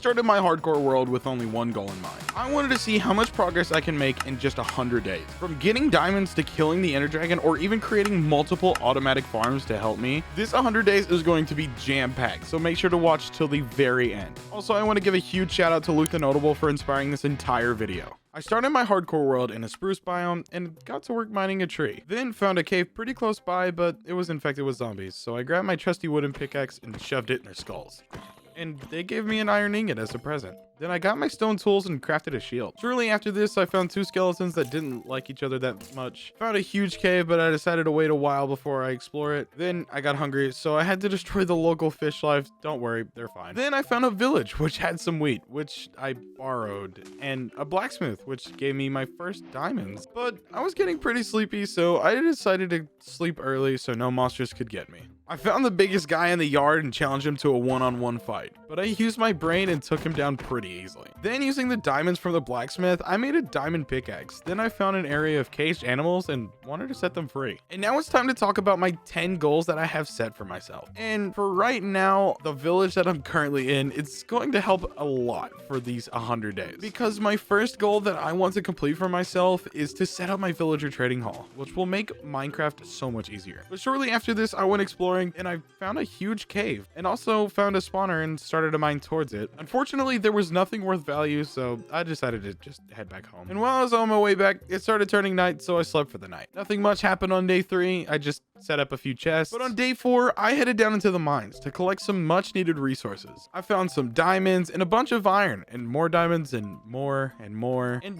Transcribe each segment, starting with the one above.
started my hardcore world with only one goal in mind. I wanted to see how much progress I can make in just 100 days. From getting diamonds to killing the ender dragon or even creating multiple automatic farms to help me, this 100 days is going to be jam-packed, so make sure to watch till the very end. Also, I want to give a huge shout out to Luke the Notable for inspiring this entire video. I started my hardcore world in a spruce biome and got to work mining a tree. Then found a cave pretty close by, but it was infected with zombies, so I grabbed my trusty wooden pickaxe and shoved it in their skulls. And they gave me an iron ingot as a present. Then I got my stone tools and crafted a shield. Shortly after this, I found two skeletons that didn't like each other that much. Found a huge cave, but I decided to wait a while before I explore it. Then I got hungry, so I had to destroy the local fish lives. Don't worry, they're fine. Then I found a village, which had some wheat, which I borrowed, and a blacksmith, which gave me my first diamonds. But I was getting pretty sleepy, so I decided to sleep early so no monsters could get me. I found the biggest guy in the yard and challenged him to a one-on-one fight, but I used my brain and took him down pretty easily. Then using the diamonds from the blacksmith, I made a diamond pickaxe. Then I found an area of caged animals and wanted to set them free. And now it's time to talk about my 10 goals that I have set for myself. And for right now, the village that I'm currently in, it's going to help a lot for these 100 days. Because my first goal that I want to complete for myself is to set up my villager trading hall, which will make Minecraft so much easier. But shortly after this, I went exploring and I found a huge cave and also found a spawner and started to mine towards it. Unfortunately, there was nothing worth value, so I decided to just head back home. And while I was on my way back, it started turning night, so I slept for the night. Nothing much happened on day 3. I just set up a few chests. But on day 4, I headed down into the mines to collect some much needed resources. I found some diamonds and a bunch of iron and more diamonds and more and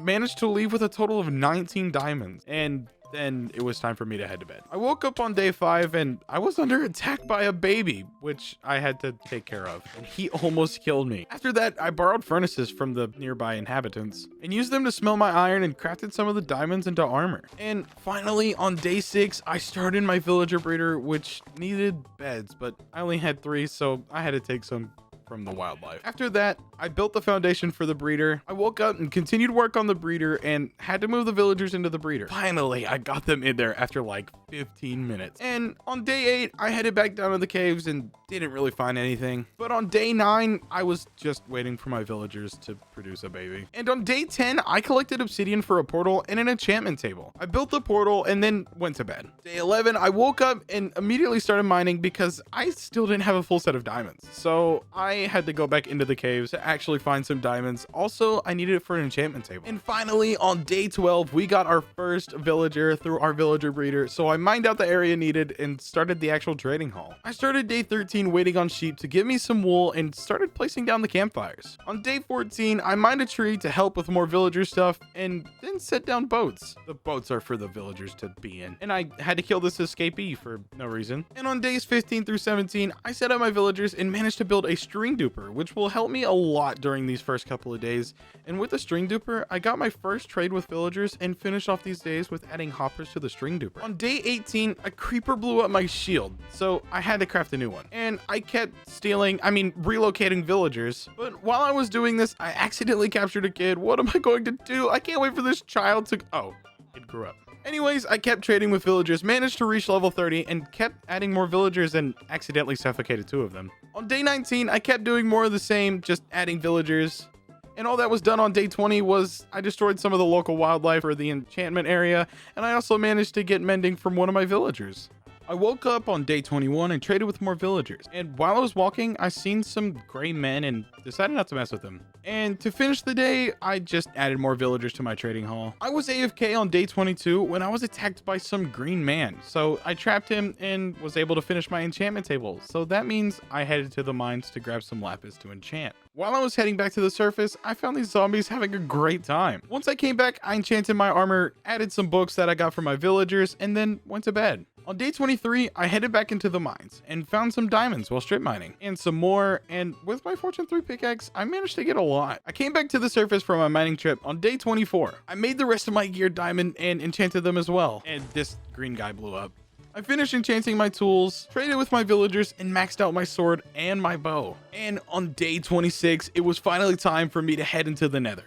managed to leave with a total of 19 diamonds. And then it was time for me to head to bed. I woke up on day 5 and I was under attack by a baby, which I had to take care of, and he almost killed me. After that, I borrowed furnaces from the nearby inhabitants and used them to smelt my iron and crafted some of the diamonds into armor. And finally, on day 6, I started my villager breeder, which needed beds, but I only had 3, so I had to take some from the wildlife. After that, I built the foundation for the breeder. I woke up and continued work on the breeder and had to move the villagers into the breeder. Finally, I got them in there after like 15 minutes. And on day 8, I headed back down to the caves and didn't really find anything. But on day 9, I was just waiting for my villagers to produce a baby. And on day 10, I collected obsidian for a portal and an enchantment table. I built the portal and then went to bed. Day 11, I woke up and immediately started mining because I still didn't have a full set of diamonds. So I had to go back into the caves to actually find some diamonds. Also, I needed it for an enchantment table. And finally, on day 12, we got our first villager through our villager breeder. So I mined out the area needed and started the actual trading hall. I started day 13 waiting on sheep to give me some wool and started placing down the campfires. On day 14, I mined a tree to help with more villager stuff and then set down boats. The boats are for the villagers to be in. And I had to kill this escapee for no reason. And on days 15 through 17, I set up my villagers and managed to build a string duper, which will help me a lot during these first couple of days. And with the string duper, I got my first trade with villagers and finished off these days with adding hoppers to the string duper. On day 18, a creeper blew up my shield, so I had to craft a new one. And I kept relocating villagers. But while I was doing this, I accidentally captured a kid. What am I going to do? I can't wait for this child to... Oh, it grew up. Anyways, I kept trading with villagers, managed to reach level 30, and kept adding more villagers and accidentally suffocated 2 of them. On day 19, I kept doing more of the same, just adding villagers. And all that was done on day 20 was I destroyed some of the local wildlife for the enchantment area, and I also managed to get mending from one of my villagers. I woke up on day 21 and traded with more villagers. And while I was walking, I seen some gray men and decided not to mess with them. And to finish the day, I just added more villagers to my trading hall. I was AFK on day 22 when I was attacked by some green man. So I trapped him and was able to finish my enchantment table. So that means I headed to the mines to grab some lapis to enchant. While I was heading back to the surface, I found these zombies having a great time. Once I came back, I enchanted my armor, added some books that I got from my villagers, and then went to bed. On day 23, I headed back into the mines and found some diamonds while strip mining and some more, and with my Fortune 3 pickaxe, I managed to get a lot. I came back to the surface from my mining trip on day 24. I made the rest of my gear diamond and enchanted them as well, and this green guy blew up. I finished enchanting my tools, traded with my villagers, and maxed out my sword and my bow. And on day 26, it was finally time for me to head into the Nether.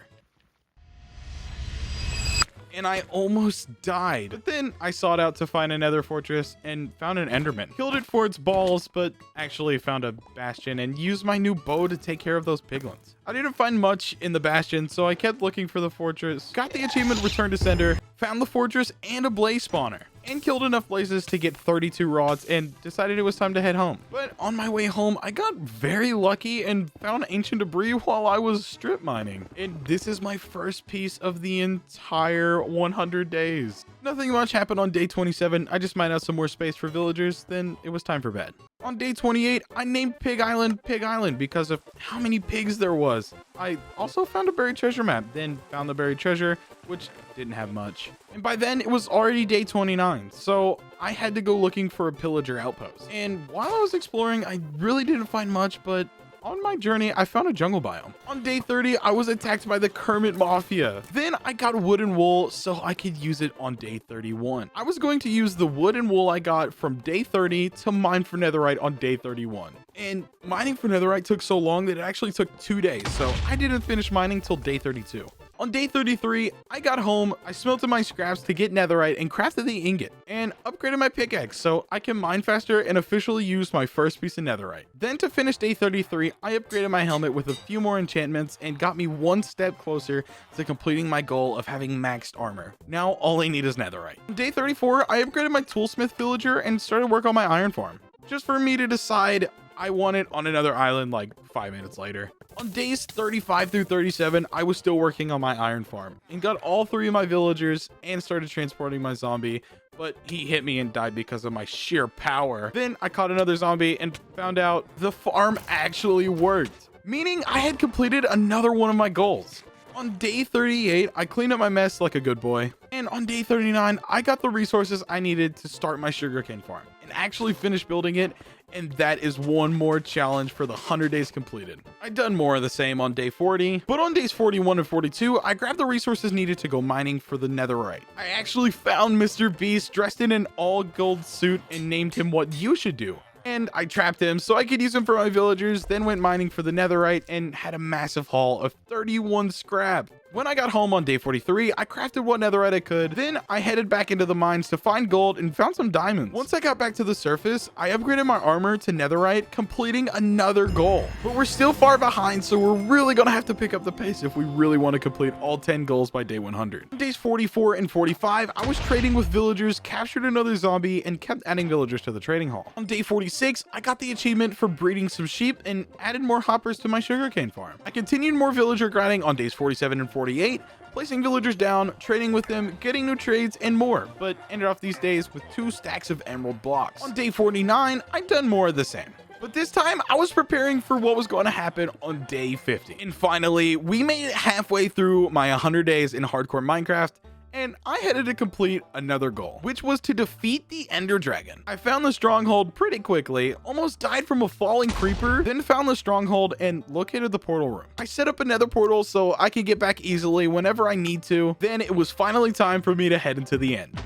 and I almost died. But then I sought out to find a Nether fortress and found an Enderman. Killed it for its balls, but actually found a bastion and used my new bow to take care of those piglins. I didn't find much in the bastion, so I kept looking for the fortress, got the achievement Return to Sender, found the fortress and a blaze spawner, and killed enough blazes to get 32 rods and decided it was time to head home. But on my way home, I got very lucky and found ancient debris while I was strip mining. And this is my first piece of the entire 100 days. Nothing much happened on day 27. I just mined out some more space for villagers, then it was time for bed. On day 28, I named Pig Island because of how many pigs there was. I also found a buried treasure map, then found the buried treasure, which didn't have much. And by then, it was already day 29, so I had to go looking for a pillager outpost. And while I was exploring, I really didn't find much, but on my journey, I found a jungle biome. On day 30, I was attacked by the Kermit Mafia. Then I got wood and wool so I could use it on day 31. I was going to use the wood and wool I got from day 30 to mine for netherite on day 31. And mining for netherite took so long that it actually took 2 days, so I didn't finish mining till day 32. On day 33, I got home, I smelted my scraps to get netherite and crafted the ingot, and upgraded my pickaxe so I can mine faster and officially use my first piece of netherite. Then to finish day 33, I upgraded my helmet with a few more enchantments and got me one step closer to completing my goal of having maxed armor. Now all I need is netherite. On day 34, I upgraded my toolsmith villager and started work on my iron farm, just for me to decide I want it on another island like 5 minutes later. On days 35 through 37, I was still working on my iron farm and got all 3 of my villagers and started transporting my zombie, but he hit me and died because of my sheer power. Then I caught another zombie and found out the farm actually worked, meaning I had completed another one of my goals. On day 38, I cleaned up my mess like a good boy. And on day 39, I got the resources I needed to start my sugarcane farm and actually finish building it. And that is one more challenge for the 100 days completed. I'd done more of the same on day 40, but on days 41 and 42, I grabbed the resources needed to go mining for the netherite. I actually found Mr. Beast dressed in an all gold suit and named him What You Should Do. And I trapped him so I could use him for my villagers, then went mining for the netherite and had a massive haul of 31 scrap. When I got home on day 43, I crafted what netherite I could. Then I headed back into the mines to find gold and found some diamonds. Once I got back to the surface, I upgraded my armor to netherite, completing another goal. But we're still far behind, so we're really gonna have to pick up the pace if we really want to complete all 10 goals by day 100. On days 44 and 45, I was trading with villagers, captured another zombie, and kept adding villagers to the trading hall. On day 46, I got the achievement for breeding some sheep and added more hoppers to my sugarcane farm. I continued more villager grinding on days 47 and 48, placing villagers down, trading with them, getting new trades, and more, but ended off these days with 2 stacks of emerald blocks. On day 49, I'd done more of the same. But this time, I was preparing for what was going to happen on day 50. And finally, we made it halfway through my 100 days in hardcore Minecraft, and I headed to complete another goal, which was to defeat the Ender Dragon. I found the stronghold pretty quickly, almost died from a falling creeper, then found the stronghold and located the portal room. I set up another portal so I could get back easily whenever I need to. Then it was finally time for me to head into the end.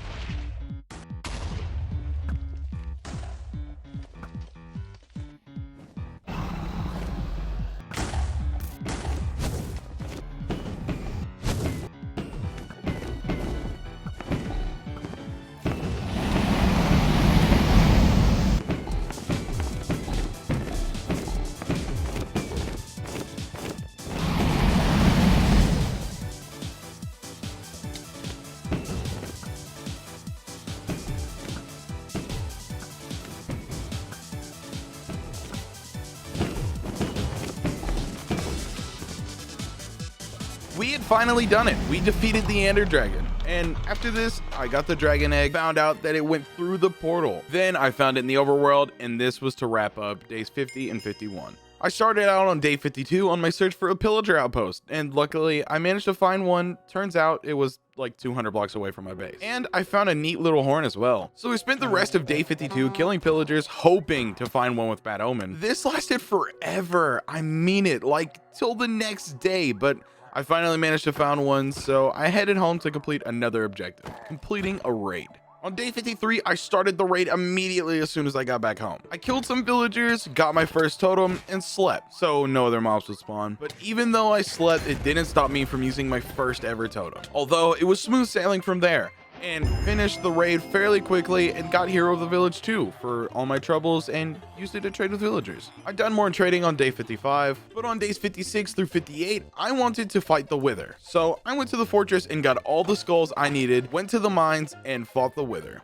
We had finally done it. We defeated the Ender Dragon. And after this, I got the dragon egg, found out that it went through the portal. Then I found it in the overworld, and this was to wrap up days 50 and 51. I started out on day 52 on my search for a pillager outpost, and luckily I managed to find one. Turns out it was like 200 blocks away from my base. And I found a neat little horn as well. So we spent the rest of day 52 killing pillagers, hoping to find one with bad omen. This lasted forever. I mean it, like till the next day, but I finally managed to find one, so I headed home to complete another objective, completing a raid. On day 53, I started the raid immediately as soon as I got back home. I killed some villagers, got my first totem, and slept, so no other mobs would spawn. But even though I slept, it didn't stop me from using my first ever totem. Although it was smooth sailing from there, and finished the raid fairly quickly and got hero of the village too for all my troubles and used it to trade with villagers. I've done more trading on day 55, but on days 56 through 58, I wanted to fight the Wither. So I went to the fortress and got all the skulls I needed, went to the mines and fought the Wither,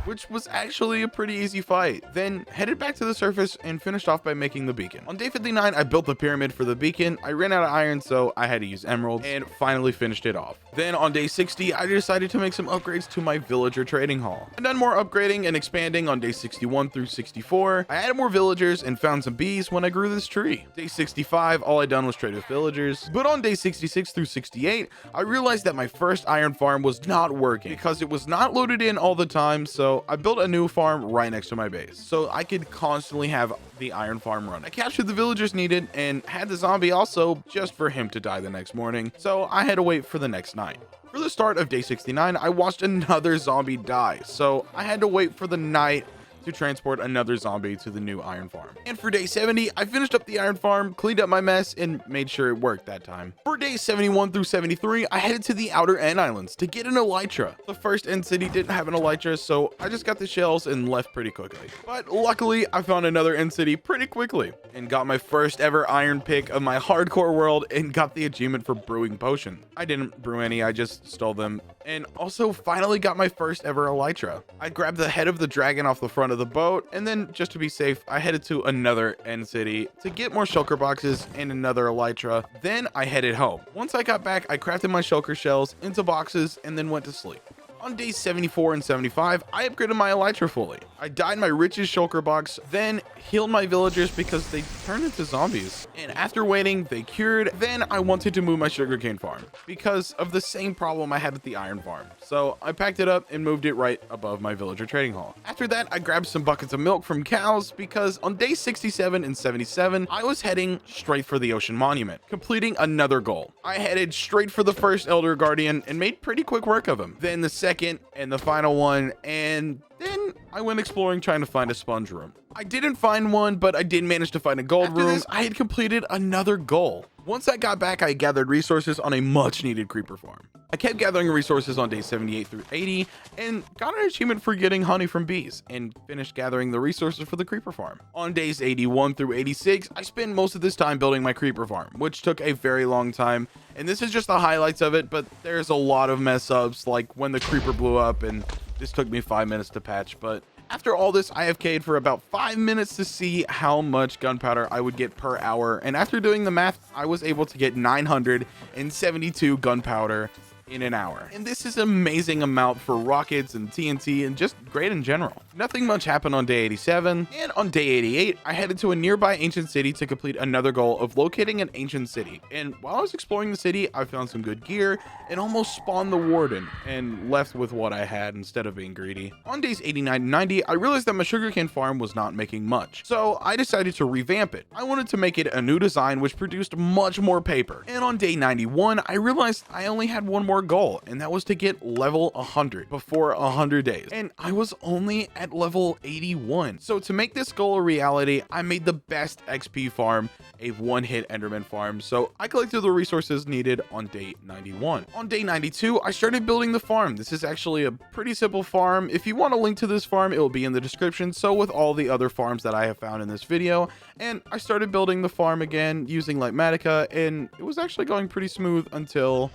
which was actually a pretty easy fight. Then headed back to the surface and finished off by making the beacon. On day 59, I built the pyramid for the beacon. I ran out of iron, so I had to use emeralds and finally finished it off. Then on day 60, I decided to make some upgrades to my villager trading hall. I've done more upgrading and expanding on day 61 through 64. I added more villagers and found some bees when I grew this tree. Day 65, all I done was trade with villagers. But on day 66 through 68, I realized that my first iron farm was not working because it was not loaded in all the time, so I built a new farm right next to my base so I could constantly have the iron farm run. I captured the villagers needed and had the zombie also just for him to die the next morning, so I had to wait for the next night. For the start of day 69, I watched another zombie die, so I had to wait for the night to transport another zombie to the new iron farm. And for day 70, I finished up the iron farm, cleaned up my mess, and made sure it worked that time. For days 71 through 73, I headed to the outer end islands to get an elytra. The first end city didn't have an elytra, so I just got the shells and left pretty quickly. But luckily, I found another end city pretty quickly and got my first ever iron pick of my hardcore world and got the achievement for brewing potion. I didn't brew any, I just stole them, and also finally got my first ever elytra. I grabbed the head of the dragon off the front of the boat, and then just to be safe, I headed to another end city to get more shulker boxes and another elytra. Then I headed home. Once I got back, I crafted my shulker shells into boxes and then went to sleep. On days 74 and 75, I upgraded my elytra fully. I dyed my richest shulker box, then healed my villagers because they turned into zombies. And after waiting, they cured. Then I wanted to move my sugarcane farm because of the same problem I had with the iron farm. So I packed it up and moved it right above my villager trading hall. After that, I grabbed some buckets of milk from cows because on day 67 and 77, I was heading straight for the ocean monument, completing another goal. I headed straight for the first elder guardian and made pretty quick work of him. Then the second and the final one, and then I went exploring trying to find a sponge room. I didn't find one, but I did manage to find a gold room. I had completed another goal. Once I got back, I gathered resources on a much needed creeper farm. I kept gathering resources on day 78 through 80 and got an achievement for getting honey from bees and finished gathering the resources for the creeper farm. On days 81 through 86, I spent most of this time building my creeper farm, which took a very long time. And this is just the highlights of it, but there's a lot of mess ups, like when the creeper blew up, and this took me 5 minutes to patch. But after all this, I AFK'd for about 5 minutes to see how much gunpowder I would get per hour. And after doing the math, I was able to get 972 gunpowder in an hour. And this is an amazing amount for rockets and TNT and just great in general. Nothing much happened on day 87, and on day 88, I headed to a nearby ancient city to complete another goal of locating an ancient city. And while I was exploring the city, I found some good gear and almost spawned the warden and left with what I had instead of being greedy. On days 89 and 90, I realized that my sugarcane farm was not making much, so I decided to revamp it. I wanted to make it a new design which produced much more paper. And on day 91, I realized I only had one more goal, and that was to get level 100 before 100 days, and I was only at level 81. So to make this goal a reality, I made the best XP farm, a one-hit enderman farm. So I collected the resources needed on day 91. On day 92, I started building the farm. This is actually a pretty simple farm. If you want a link to this farm, it will be in the description, so with all the other farms that I have found in this video. And I started building the farm again using Lightmatica, and it was actually going pretty smooth until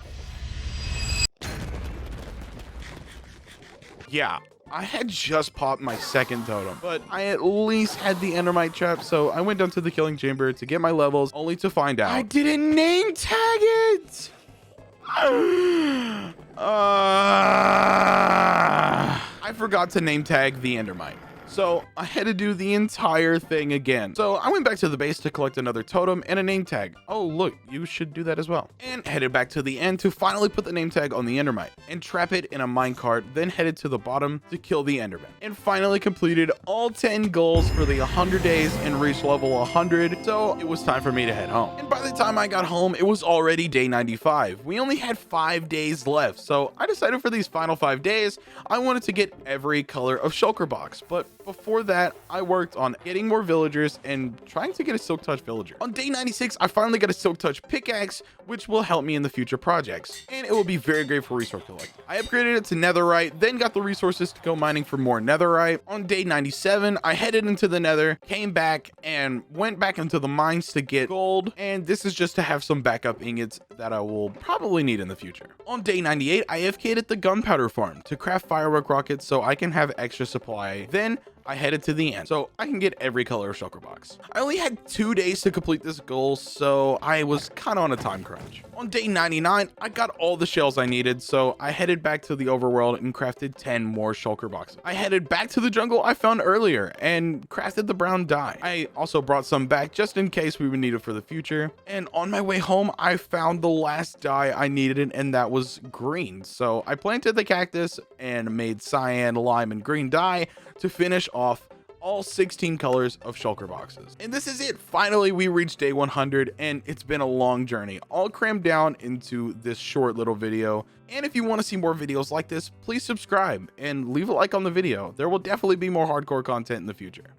yeah, I had just popped my second totem, but I at least had the endermite trap, so I went down to the killing chamber to get my levels, only to find out I didn't name tag it! I forgot to name tag the endermite. So I had to do the entire thing again. So I went back to the base to collect another totem and a name tag. Oh, look, you should do that as well. And headed back to the end to finally put the name tag on the endermite and trap it in a minecart, then headed to the bottom to kill the enderman. And finally completed all 10 goals for the 100 days and reached level 100. So it was time for me to head home. And by the time I got home, it was already day 95. We only had 5 days left. So I decided for these final 5 days, I wanted to get every color of shulker box. But before that, I worked on getting more villagers and trying to get a silk touch villager. On day 96, I finally got a silk touch pickaxe, which will help me in the future projects, and it will be very great for resource collecting. I upgraded it to netherite, then got the resources to go mining for more netherite. On day 97, I headed into the nether, came back and went back into the mines to get gold, and this is just to have some backup ingots that I will probably need in the future. On day 98, I AFK'd at the gunpowder farm to craft firework rockets so I can have extra supply. Then I headed to the end so I can get every color of shulker box. I only had 2 days to complete this goal, so I was kind of on a time crunch. On day 99, I got all the shells I needed, so I headed back to the overworld and crafted 10 more shulker boxes. I headed back to the jungle I found earlier and crafted the brown dye. I also brought some back just in case we would need it for the future. And on my way home, I found the last dye I needed, and that was green. So I planted the cactus and made cyan, lime, and green dye to finish off all 16 colors of shulker boxes. And this is it. Finally, we reached day 100, and it's been a long journey, all crammed down into this short little video. And if you want to see more videos like this, please subscribe and leave a like on the video. There will definitely be more hardcore content in the future.